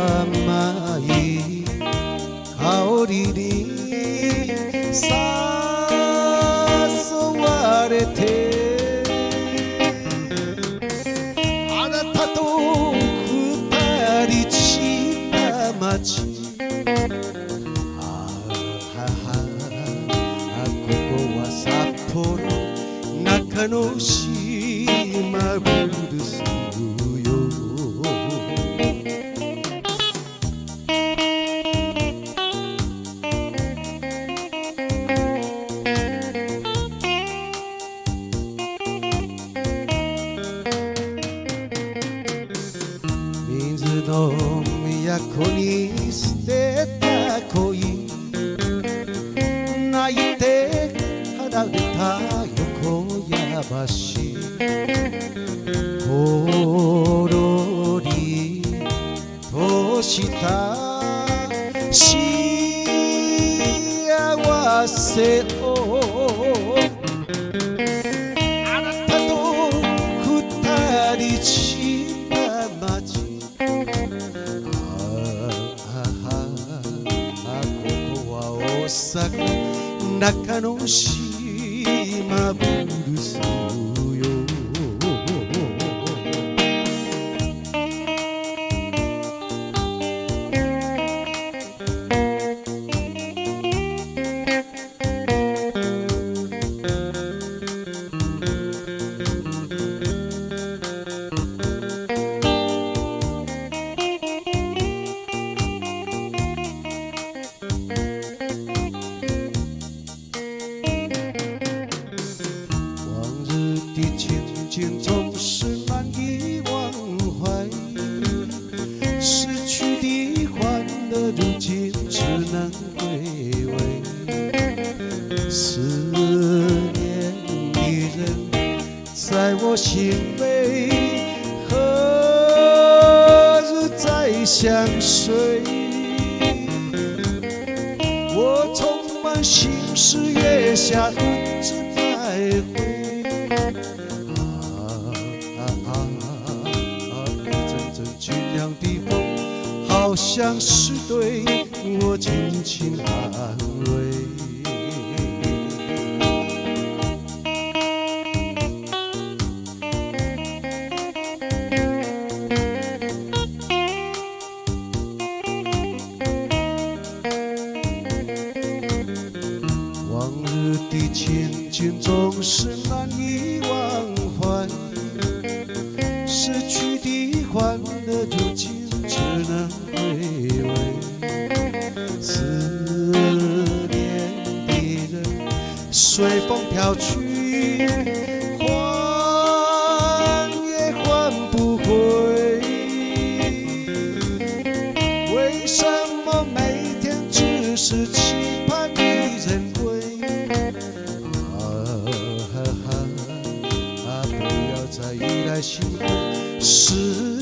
甘い香りに誘われてあなたと二人散った街ここは札幌中之島ブルースよ水の都に捨てた恋泣いて離れた横や橋ほろりとした幸せをあなたと二人散った街ここは大阪中之島ブルースよ情景总是难以忘怀，失去的欢乐如今只能归位。思念的人在我心内，何日再相随？我充满心事，月下独自徘徊。清凉的风，好像是对我轻轻安慰。往日的情景总是难以忘怀，失去的欢乐如今只能归位。思念的人随风飘去，还也还不回。为什么每天只是期盼一人归？不要再依赖幸福。